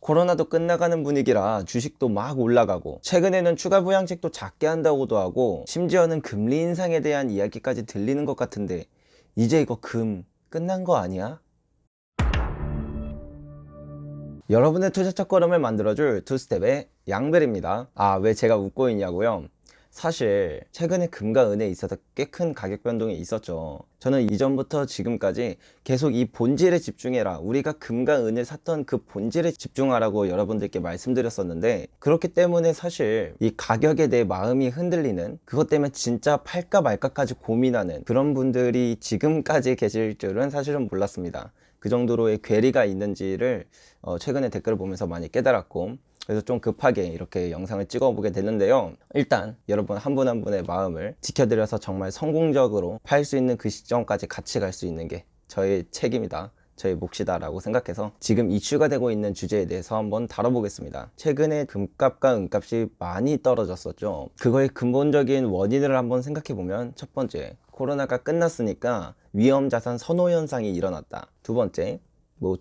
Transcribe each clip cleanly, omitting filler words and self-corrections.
코로나도 끝나가는 분위기라 주식도 막 올라가고, 최근에는 추가 부양책도 작게 한다고도 하고, 심지어는 금리 인상에 대한 이야기까지 들리는 것 같은데, 이제 이거 금 끝난 거 아니야? 여러분의 투자 첫걸음을 만들어줄 투스텝의 양벨입니다. 왜 제가 웃고 있냐고요? 사실 최근에 금과 은에 있어서 꽤 큰 가격 변동이 있었죠. 저는 이전부터 지금까지 계속 이 본질에 집중해라, 우리가 금과 은을 샀던 그 본질에 집중하라고 여러분들께 말씀드렸었는데, 그렇기 때문에 사실 이 가격에 내 마음이 흔들리는, 그것 때문에 진짜 팔까 말까까지 고민하는 그런 분들이 지금까지 계실 줄은 사실은 몰랐습니다. 그 정도로의 괴리가 있는지를 최근에 댓글을 보면서 많이 깨달았고, 그래서 좀 급하게 이렇게 영상을 찍어보게 됐는데요. 일단 여러분 한 분 한 분의 마음을 지켜드려서 정말 성공적으로 팔 수 있는 그 시점까지 같이 갈 수 있는 게 저의 책임이다, 저의 몫이다 라고 생각해서 지금 이슈가 되고 있는 주제에 대해서 한번 다뤄보겠습니다. 최근에 금값과 은값이 많이 떨어졌었죠. 그거의 근본적인 원인을 한번 생각해보면, 첫 번째, 코로나가 끝났으니까 위험자산 선호 현상이 일어났다. 두 번째,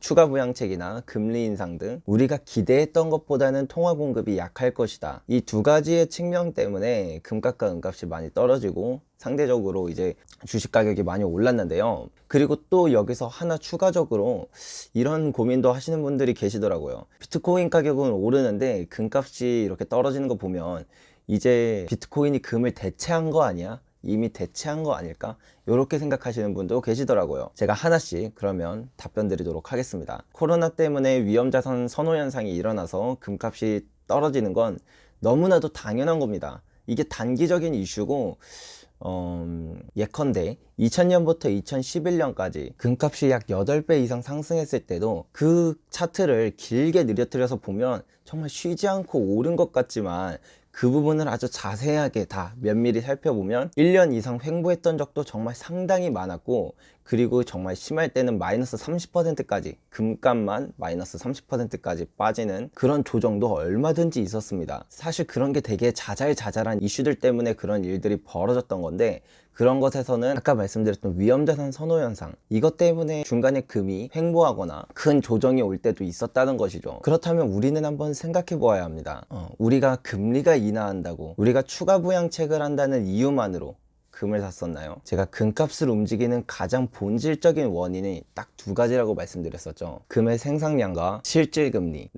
추가 부양책이나 금리 인상 등 우리가 기대했던 것보다는 통화 공급이 약할 것이다. 이 두 가지의 측면 때문에 금값과 은값이 많이 떨어지고 상대적으로 이제 주식 가격이 많이 올랐는데요. 그리고 또 여기서 하나 추가적으로 이런 고민도 하시는 분들이 계시더라고요. 비트코인 가격은 오르는데 금값이 이렇게 떨어지는 거 보면 이제 비트코인이 금을 대체한 거 아니야? 이미 대체한 거 아닐까? 이렇게 생각하시는 분도 계시더라고요. 제가 하나씩 그러면 답변 드리도록 하겠습니다. 코로나 때문에 위험자산 선호 현상이 일어나서 금값이 떨어지는 건 너무나도 당연한 겁니다. 이게 단기적인 이슈고, 예컨대 2000년부터 2011년까지 금값이 약 8배 이상 상승했을 때도 그 차트를 길게 늘어뜨려서 보면 정말 쉬지 않고 오른 것 같지만, 그 부분을 아주 자세하게 다 면밀히 살펴보면 1년 이상 횡보했던 적도 정말 상당히 많았고, 그리고 정말 심할 때는 마이너스 30%까지, 금값만 마이너스 30%까지 빠지는 그런 조정도 얼마든지 있었습니다. 사실 그런 게 되게 자잘자잘한 이슈들 때문에 그런 일들이 벌어졌던 건데, 그런 것에서는 아까 말씀드렸던 위험자산 선호 현상, 이것 때문에 중간에 금이 횡보하거나 큰 조정이 올 때도 있었다는 것이죠. 그렇다면 우리는 한번 생각해 보아야 합니다. 우리가 금리가 인하한다고, 우리가 추가 부양책을 한다는 이유만으로 금을 샀었나요? 제가 금값을 움직이는 가장 본질적인 원인이 딱 두 가지라고 말씀드렸었죠. 금의 생산량과 실질금리.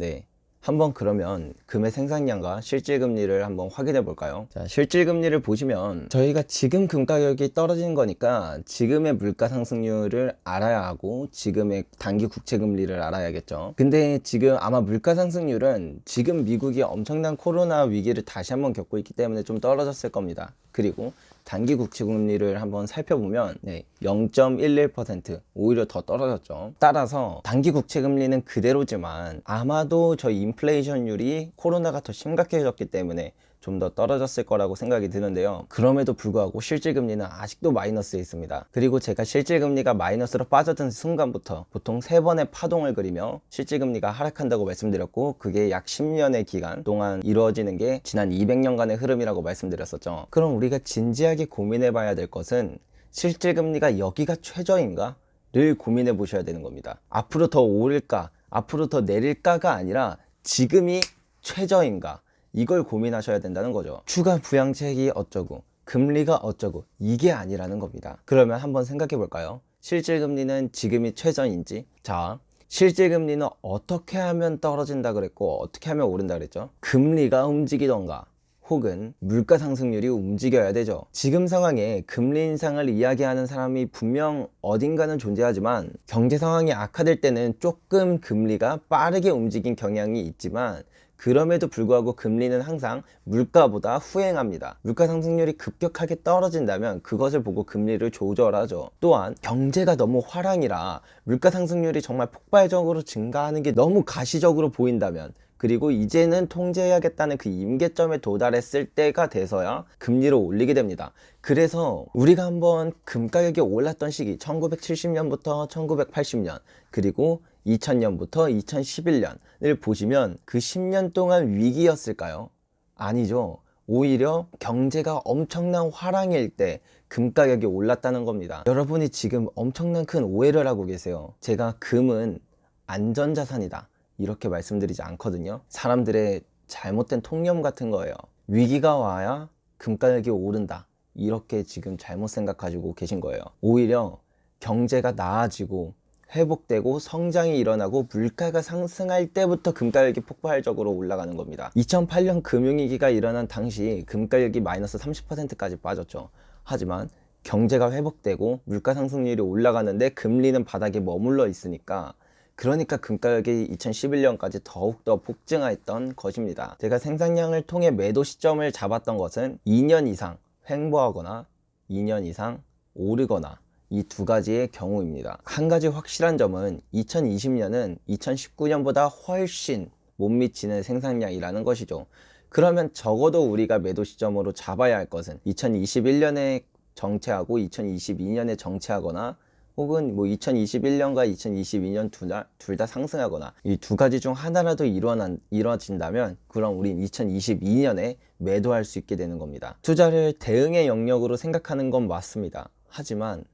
한번 그러면 금의 생산량과 실질금리를 한번 확인해 볼까요? 자, 실질금리를 보시면 저희가 지금 금 가격이 떨어지는 거니까 지금의 물가 상승률을 알아야 하고, 지금의 단기 국채금리를 알아야겠죠. 근데 지금 아마 물가 상승률은 지금 미국이 엄청난 코로나 위기를 다시 한번 겪고 있기 때문에 좀 떨어졌을 겁니다. 그리고 단기 국채금리를 한번 살펴보면 0.11%, 오히려 더 떨어졌죠. 따라서 단기 국채금리는 그대로지만 아마도 저희 인플레이션율이 코로나가 더 심각해졌기 때문에 좀 더 떨어졌을 거라고 생각이 드는데요. 그럼에도 불구하고 실질금리는 아직도 마이너스에 있습니다. 그리고 제가 실질금리가 마이너스로 빠져든 순간부터 보통 3번의 파동을 그리며 실질금리가 하락한다고 말씀드렸고, 그게 약 10년의 기간 동안 이루어지는 게 지난 200년간의 흐름이라고 말씀드렸었죠. 그럼 우리가 진지하게 고민해 봐야 될 것은, 실질금리가 여기가 최저인가? 를 고민해 보셔야 되는 겁니다. 앞으로 더 오를까? 앞으로 더 내릴까가 아니라 지금이 최저인가? 이걸 고민하셔야 된다는 거죠. 추가 부양책이 어쩌고 금리가 어쩌고 이게 아니라는 겁니다. 그러면 한번 생각해 볼까요? 실질금리는 지금이 최저인지, 자, 실질금리는 어떻게 하면 떨어진다 그랬고 어떻게 하면 오른다 그랬죠? 금리가 움직이던가 혹은 물가 상승률이 움직여야 되죠. 지금 상황에 금리 인상을 이야기하는 사람이 분명 어딘가는 존재하지만, 경제 상황이 악화될 때는 조금 금리가 빠르게 움직인 경향이 있지만, 그럼에도 불구하고 금리는 항상 물가보다 후행합니다. 물가 상승률이 급격하게 떨어진다면 그것을 보고 금리를 조절하죠. 또한 경제가 너무 화랑이라 물가 상승률이 정말 폭발적으로 증가하는 게 너무 가시적으로 보인다면, 그리고 이제는 통제해야겠다는 그 임계점에 도달했을 때가 돼서야 금리를 올리게 됩니다. 그래서 우리가 한번 금 가격이 올랐던 시기, 1970년부터 1980년, 그리고 2000년부터 2011년을 보시면 그 10년 동안 위기였을까요? 아니죠. 오히려 경제가 엄청난 화랑일 때 금 가격이 올랐다는 겁니다. 여러분이 지금 엄청난 큰 오해를 하고 계세요. 제가 금은 안전자산이다, 이렇게 말씀드리지 않거든요. 사람들의 잘못된 통념 같은 거예요. 위기가 와야 금가격이 오른다, 이렇게 지금 잘못 생각하시고 계신 거예요. 오히려 경제가 나아지고 회복되고 성장이 일어나고 물가가 상승할 때부터 금가격이 폭발적으로 올라가는 겁니다. 2008년 금융위기가 일어난 당시 금가격이 마이너스 30%까지 빠졌죠. 하지만 경제가 회복되고 물가 상승률이 올라가는데 금리는 바닥에 머물러 있으니까, 그러니까 금가격이 2011년까지 더욱더 폭증했던 것입니다. 제가 생산량을 통해 매도 시점을 잡았던 것은 2년 이상 횡보하거나 2년 이상 오르거나 이 두 가지의 경우입니다. 한 가지 확실한 점은 2020년은 2019년보다 훨씬 못 미치는 생산량이라는 것이죠. 그러면 적어도 우리가 매도 시점으로 잡아야 할 것은 2021년에 정체하고 2022년에 정체하거나, 혹은 뭐 2021년과 2022년 둘 다 상승하거나, 이 두 가지 중 하나라도 이루어진다면 그럼 우린 2022년에 매도할 수 있게 되는 겁니다. 투자를 대응의 영역으로 생각하는 건 맞습니다. 하지만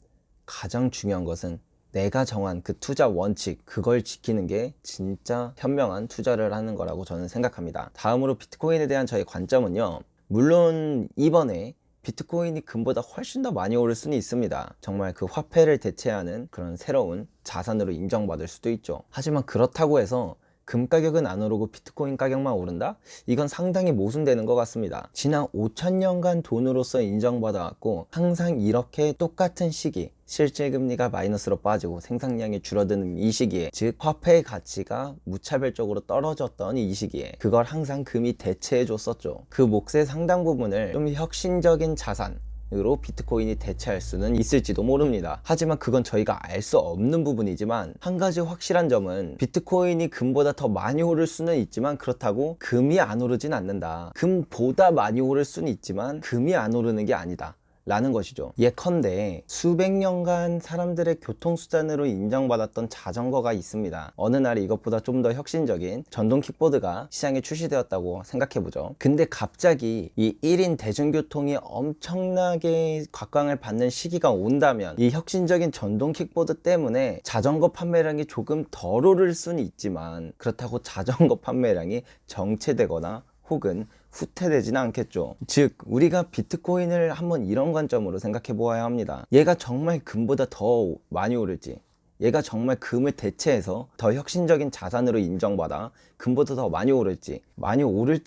가장 중요한 것은 내가 정한 그 투자 원칙, 그걸 지키는 게 진짜 현명한 투자를 하는 거라고 저는 생각합니다. 다음으로 비트코인에 대한 저의 관점은요, 물론 이번에 비트코인이 금보다 훨씬 더 많이 오를 수는 있습니다. 정말 그 화폐를 대체하는 그런 새로운 자산으로 인정받을 수도 있죠. 하지만 그렇다고 해서 금 가격은 안 오르고 비트코인 가격만 오른다? 이건 상당히 모순되는 것 같습니다. 지난 5,000년간 돈으로서 인정받아왔고, 항상 이렇게 똑같은 시기, 실질 금리가 마이너스로 빠지고 생산량이 줄어드는 이 시기에, 즉 화폐의 가치가 무차별적으로 떨어졌던 이 시기에 그걸 항상 금이 대체해 줬었죠. 그 몫의 상당 부분을 좀 혁신적인 자산으로 비트코인이 대체할 수는 있을지도 모릅니다. 하지만 그건 저희가 알 수 없는 부분이지만, 한 가지 확실한 점은 비트코인이 금보다 더 많이 오를 수는 있지만 그렇다고 금이 안 오르진 않는다. 금보다 많이 오를 수는 있지만 금이 안 오르는 게 아니다 라는 것이죠. 예컨대 수백 년간 사람들의 교통수단으로 인정받았던 자전거가 있습니다. 어느 날 이것보다 좀 더 혁신적인 전동 킥보드가 시장에 출시되었다고 생각해보죠. 근데 갑자기 이 1인 대중교통이 엄청나게 곽광을 받는 시기가 온다면, 이 혁신적인 전동 킥보드 때문에 자전거 판매량이 조금 덜 오를 수는 있지만 그렇다고 자전거 판매량이 정체되거나 혹은 후퇴되지는 않겠죠. 즉 우리가 비트코인을 한번 이런 관점으로 생각해 보아야 합니다. 얘가 정말 금보다 더 많이 오를지, 얘가 정말 금을 대체해서 더 혁신적인 자산으로 인정받아 금보다 더 많이 오를지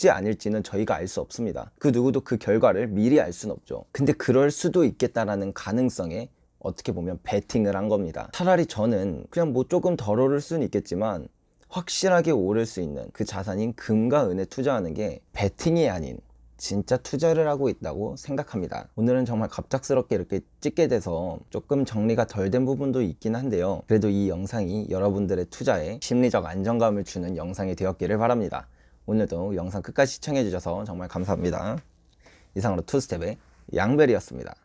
아닐지는 저희가 알 수 없습니다. 그 누구도 그 결과를 미리 알 수는 없죠. 근데 그럴 수도 있겠다라는 가능성에 어떻게 보면 베팅을 한 겁니다. 차라리 저는 그냥 뭐 조금 덜 오를 수는 있겠지만 확실하게 오를 수 있는 그 자산인 금과 은에 투자하는 게 베팅이 아닌 진짜 투자를 하고 있다고 생각합니다. 오늘은 정말 갑작스럽게 이렇게 찍게 돼서 조금 정리가 덜 된 부분도 있긴 한데요, 그래도 이 영상이 여러분들의 투자에 심리적 안정감을 주는 영상이 되었기를 바랍니다. 오늘도 영상 끝까지 시청해 주셔서 정말 감사합니다. 이상으로 투스텝의 양벨이었습니다.